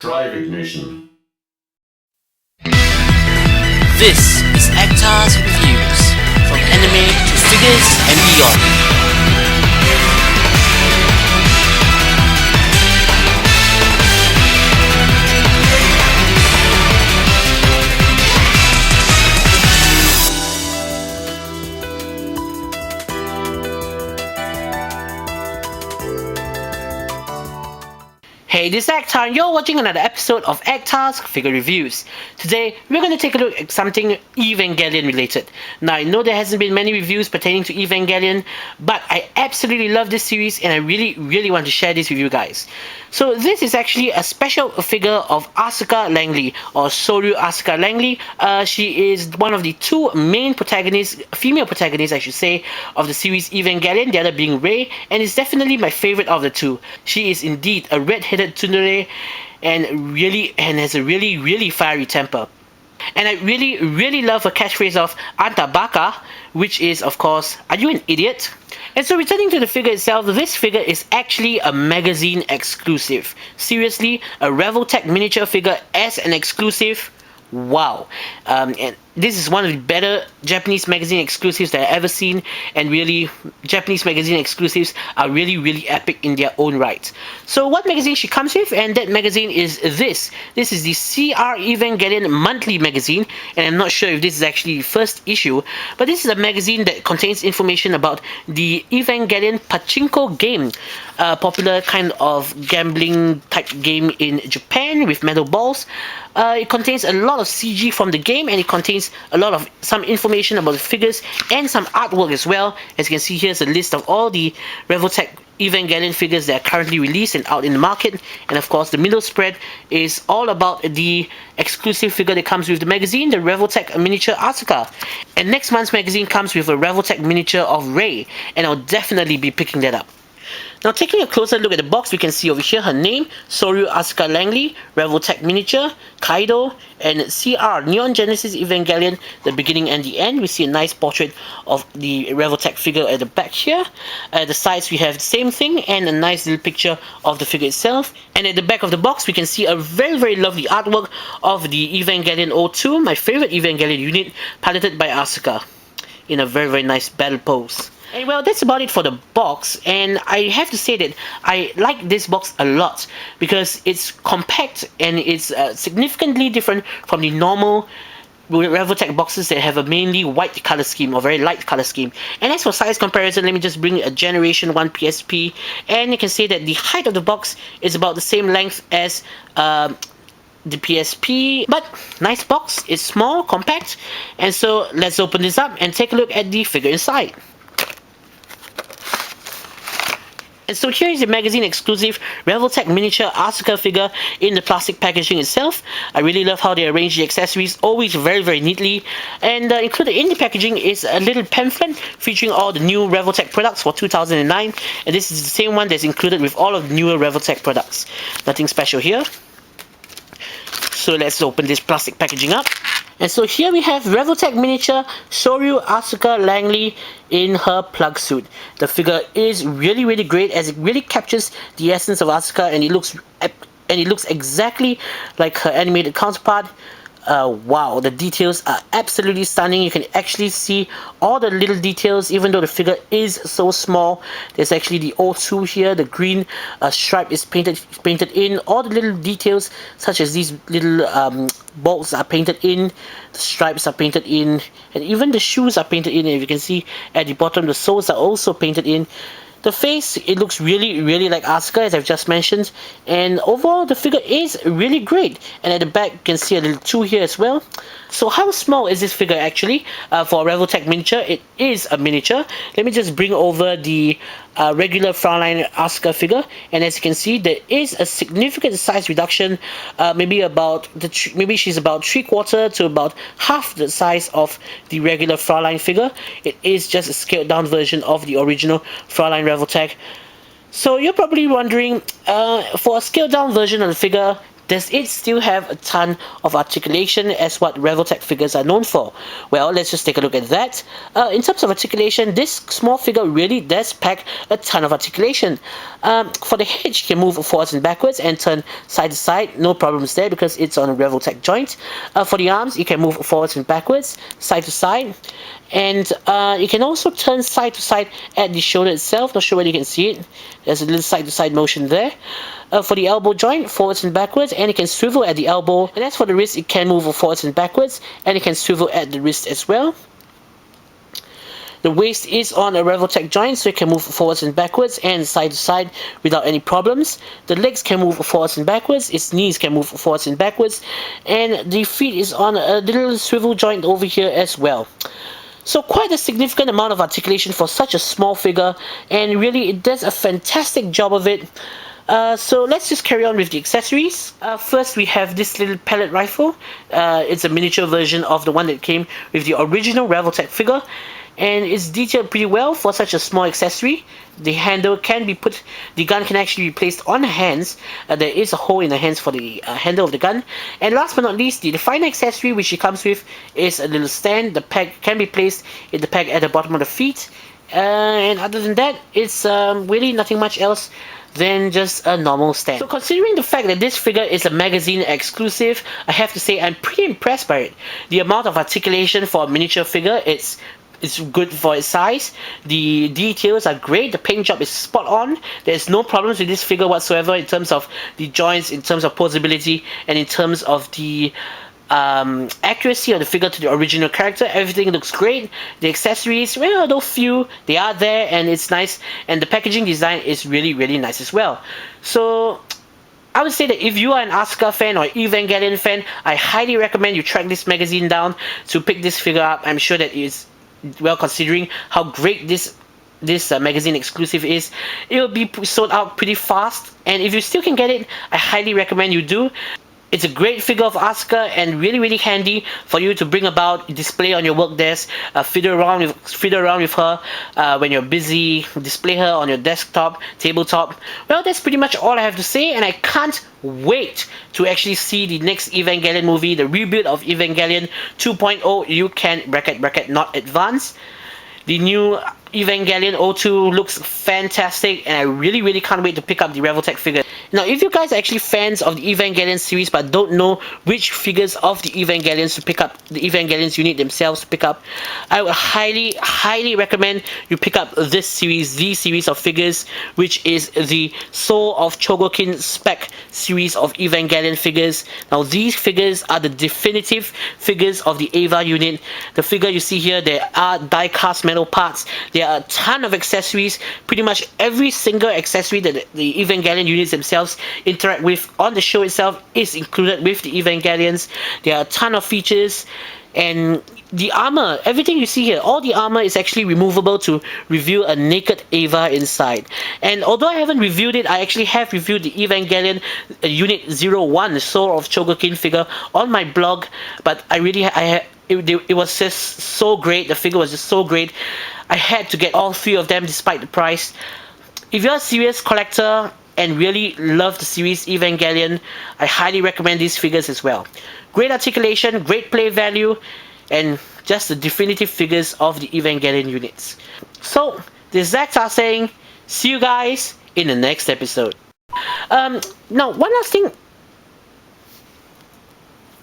Drive ignition. This is Actar's Reviews, from anime to figures and beyond. Hey, this is Actar and you're watching another episode of Actar's Figure Reviews. Today, we're going to take a look at something Evangelion related. Now, I know there hasn't been many reviews pertaining to Evangelion, but I absolutely love this series and I really want to share this with you guys. So this is actually a special figure of Asuka Langley, or Soryu Asuka Langley. She is one of the two main protagonists, female protagonists I should say, of the series Evangelion, the other being Rei, and is definitely my favorite of the two. She is indeed a red-headed tsundere and has a really fiery temper. And I really love her catchphrase of "Anta baka," which is, of course, "Are you an idiot?" And so returning to the figure itself, this figure is actually a magazine exclusive. Seriously, a Revoltech miniature figure as an exclusive? Wow. And this is one of the better Japanese magazine exclusives that I've ever seen, and really, Japanese magazine exclusives are really epic in their own right. So what magazine she comes with, and that magazine is this. This is the CR Evangelion monthly magazine, and I'm not sure if this is actually the first issue, but this is a magazine that contains information about the Evangelion pachinko game, a popular kind of gambling type game in Japan with metal balls. It contains a lot of CG from the game, and it contains a lot of some information about the figures and some artwork as well. As you can see, here's a list of all the Revoltech Evangelion figures that are currently released and out in the market. And of course, the middle spread is all about the exclusive figure that comes with the magazine, the Revoltech miniature Asuka. And next month's magazine comes with a Revoltech miniature of Rei, and I'll definitely be picking that up. Now, taking a closer look at the box, we can see over here her name, Soryu Asuka Langley, Revoltech miniature, Kaido, and CR, Neon Genesis Evangelion, the beginning and the end. We see a nice portrait of the Revoltech figure at the back here. At the sides, we have the same thing, and a nice little picture of the figure itself. And at the back of the box, we can see a very lovely artwork of the Evangelion 02, my favorite Evangelion unit, piloted by Asuka, in a very nice battle pose. And well, that's about it for the box, and I have to say that I like this box a lot because it's compact and it's significantly different from the normal Revoltech boxes that have a mainly white color scheme or very light color scheme. And as for size comparison, let me just bring a Generation 1 PSP, and you can see that the height of the box is about the same length as the PSP, but nice box. It's small, compact, and so let's open this up and take a look at the figure inside. And so here is the magazine exclusive Revoltech miniature Asuka figure in the plastic packaging itself. I really love how they arrange the accessories, always very neatly. And included in the packaging is a little pamphlet featuring all the new Revoltech products for 2009. And this is the same one that's included with all of the newer Revoltech products. Nothing special here. So let's open this plastic packaging up. And so here we have Revoltech miniature Soryu Asuka Langley in her plug suit. The figure is really great, as it really captures the essence of Asuka, and it looks exactly like her animated counterpart. Wow, the details are absolutely stunning. You can actually see all the little details, even though the figure is so small. There's actually the O2 here, the green stripe is painted in. All the little details, such as these little bolts, are painted in. The stripes are painted in, and even the shoes are painted in. And you can see at the bottom, the soles are also painted in. The face, it looks really like Asuka, as I've just mentioned, and overall the figure is really great. And at the back you can see a little 2 here as well. So how small is this figure actually? For a Revoltech miniature, it is a miniature. Let me just bring over the regular fraulein Asuka figure, and as you can see, there is a significant size reduction. Maybe she's about 3/4 to about half the size of the regular fraulein figure. It is just a scaled down version of the original fraulein Revoltech. So you're probably wondering, for a scaled down version of the figure, does it still have a ton of articulation as what Revoltech figures are known for? Well, let's just take a look at that. In terms of articulation, this small figure really does pack a ton of articulation. For the head, you can move forwards and backwards and turn side to side, no problems there because it's on a Revoltech joint. For the arms, you can move forwards and backwards, side to side, and you can also turn side to side at the shoulder itself. Not sure whether you can see it. There's a little side to side motion there. For the elbow joint, forwards and backwards, and it can swivel at the elbow. And as for the wrist, it can move forwards and backwards, and it can swivel at the wrist as well. The waist is on a Revoltech joint, so it can move forwards and backwards and side to side without any problems. The legs can move forwards and backwards, its knees can move forwards and backwards, and the feet is on a little swivel joint over here as well. So quite a significant amount of articulation for such a small figure, and really it does a fantastic job of it. So let's just carry on with the accessories. First we have this little pellet rifle. It's a miniature version of the one that came with the original Revoltech figure, and it's detailed pretty well for such a small accessory. The handle can be put, the gun can actually be placed on the hands. There is a hole in the hands for the handle of the gun. And last but not least, the final accessory which it comes with is a little stand. The peg can be placed in the peg at the bottom of the feet. And other than that, it's really nothing much else than just a normal stand. So considering the fact that this figure is a magazine exclusive, I have to say I'm pretty impressed by it. The amount of articulation for a miniature figure, it's good for its size. The details are great. The paint job is spot on. There's no problems with this figure whatsoever in terms of the joints, in terms of posability, and in terms of the accuracy of the figure to the original character. Everything looks great. The accessories, well, though few, they are there and it's nice, and the packaging design is really, really nice as well. So I would say that if you are an Asuka fan or Evangelion fan, I highly recommend you track this magazine down to pick this figure up. I'm sure that it's, well, considering how great this magazine exclusive is, it will be sold out pretty fast, and if you still can get it, I highly recommend you do. It's a great figure of Asuka and really, really handy for you to bring about, display on your work desk, fiddle around with her when you're busy, display her on your desktop, tabletop. Well, that's pretty much all I have to say, and I can't wait to actually see the next Evangelion movie, the reboot of Evangelion 2.0. You can bracket not advance. The new Evangelion 02 looks fantastic, and I really, really can't wait to pick up the Revoltech figure. Now, if you guys are actually fans of the Evangelion series but don't know which figures of the Evangelions to pick up, the Evangelions unit themselves to pick up, I would highly, highly recommend you pick up this series, the series of figures, which is the Soul of Chogokin Spec series of Evangelion figures. Now, these figures are the definitive figures of the Eva unit. The figure you see here, there are die-cast metal parts. There are a ton of accessories. Pretty much every single accessory that the Evangelion units themselves interact with on the show itself is included with the Evangelions. There are a ton of features, and the armor, everything you see here, all the armor is actually removable to reveal a naked Eva inside. And although I haven't reviewed it, I actually have reviewed the Evangelion Unit 01 Soul of Chogokin figure on my blog, but it was just so great. The figure was just so great. I had to get all three of them despite the price. If you're a serious collector and really love the series Evangelion, I highly recommend these figures as well. Great articulation, great play value, and just the definitive figures of the Evangelion units. So, this is Zachtar saying, see you guys in the next episode. Now, one last thing